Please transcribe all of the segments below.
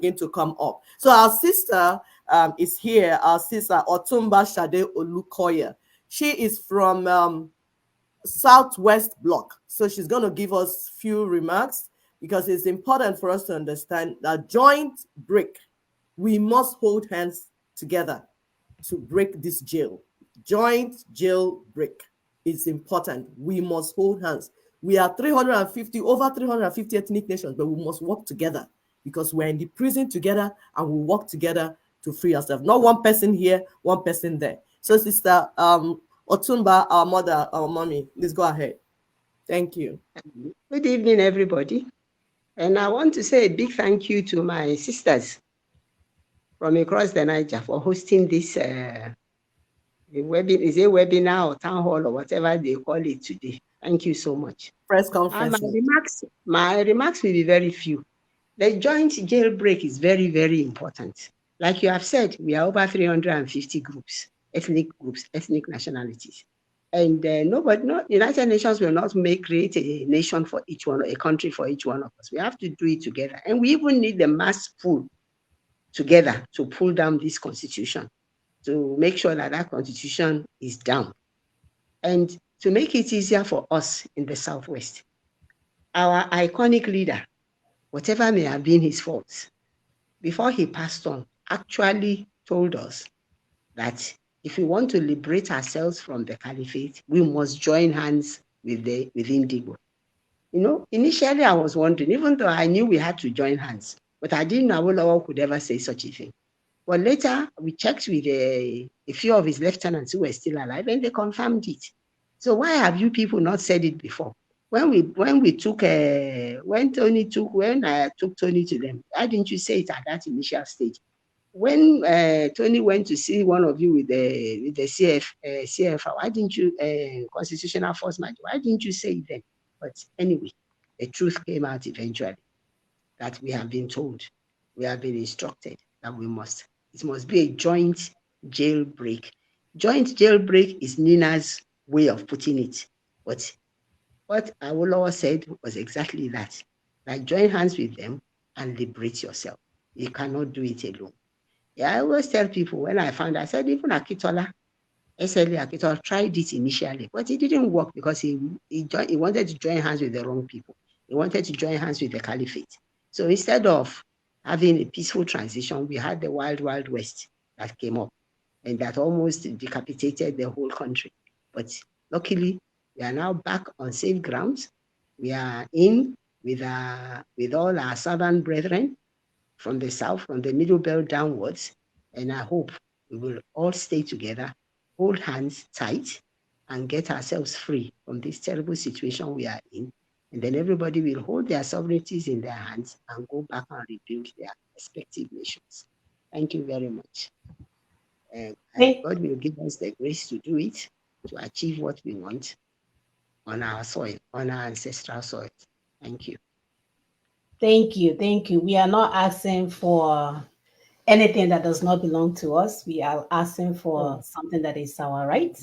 begin to come up. So our sister is here, our sister Otunba Folashade Olukoya. She is from Southwest Block. So she's going to give us few remarks, because it's important for us to understand that joint break, we must hold hands together to break this jail. Joint jail break is important. We must hold hands. We are over 350 ethnic nations, but we must work together, because we're in the prison together and we work together to free ourselves. Not one person here, one person there. So Sister Otunba, our mother, our mommy, please go ahead. Thank you. Good evening, everybody. And I want to say a big thank you to my sisters from across the Niger for hosting this webinar or town hall or whatever they call it today. Thank you so much. Press conference. My remarks will be very few. The joint jailbreak is very, very important. Like you have said, we are over 350 groups, ethnic nationalities. And United Nations will not create a nation for each one, a country for each one of us. We have to do it together. And we even need the mass pull together to pull down this constitution, to make sure that that constitution is down. And to make it easier for us in the Southwest, our iconic leader, whatever may have been his faults, before he passed on, actually told us that if we want to liberate ourselves from the caliphate, we must join hands with Indigo. Initially I was wondering, even though I knew we had to join hands, but I didn't know Awolowo could ever say such a thing. But later we checked with a few of his lieutenants who were still alive, and they confirmed it. So why have you people not said it before? When I took Tony to them, why didn't you say it at that initial stage? When Tony went to see one of you with the CFR, why didn't you, Constitutional Force March, why didn't you say it then? But anyway, the truth came out eventually, that we have been told, we have been instructed that it must be a joint jailbreak. Joint jailbreak is Nina's way of putting it. But what Awolowo said was exactly that. Like, join hands with them and liberate yourself. You cannot do it alone. Yeah, I always tell people, when I found, I said, even Akitola, SLA Akitola tried it initially, but it didn't work because he wanted to join hands with the wrong people. He wanted to join hands with the caliphate. So instead of having a peaceful transition, we had the wild, wild west that came up and that almost decapitated the whole country. But luckily, we are now back on safe grounds. We are in with all our southern brethren from the south, from the middle belt downwards. And I hope we will all stay together, hold hands tight, and get ourselves free from this terrible situation we are in. And then everybody will hold their sovereignties in their hands and go back and rebuild their respective nations. Thank you very much. God will give us the grace to do it, to achieve what we want on our soil, on our ancestral soil. Thank you. Thank you. Thank you. We are not asking for anything that does not belong to us. We are asking for something that is our right,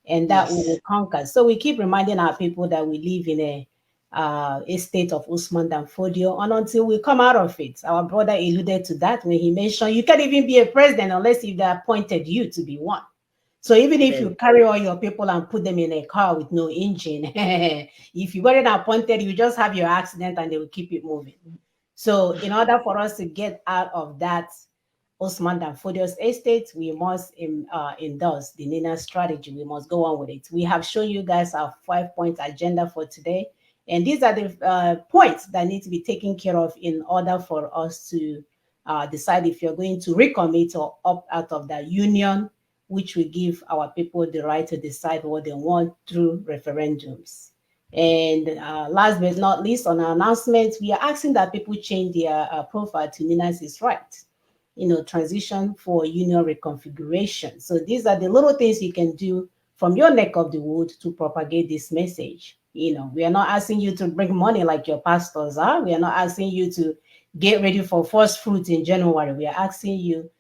and that we will conquer. So we keep reminding our people that we live in a state of Usman Dan Fodio, and until we come out of it. Our brother alluded to that when he mentioned you can't even be a president unless if they appointed you to be one. So even if you carry all your people and put them in a car with no engine, if you weren't appointed, you just have your accident and they will keep it moving. So in order for us to get out of that Osman Dan Fodio's estate, we must endorse the Nina strategy. We must go on with it. We have shown you guys our 5-point agenda for today. And these are the points that need to be taken care of in order for us to decide if you're going to recommit or opt out of that union, which will give our people the right to decide what they want through referendums. And last but not least, on our announcements, we are asking that people change their profile to Nina's is right, transition for union reconfiguration. So these are the little things you can do from your neck of the wood to propagate this message. We are not asking you to bring money like your pastors are. We are not asking you to get ready for first fruit in January. We are asking you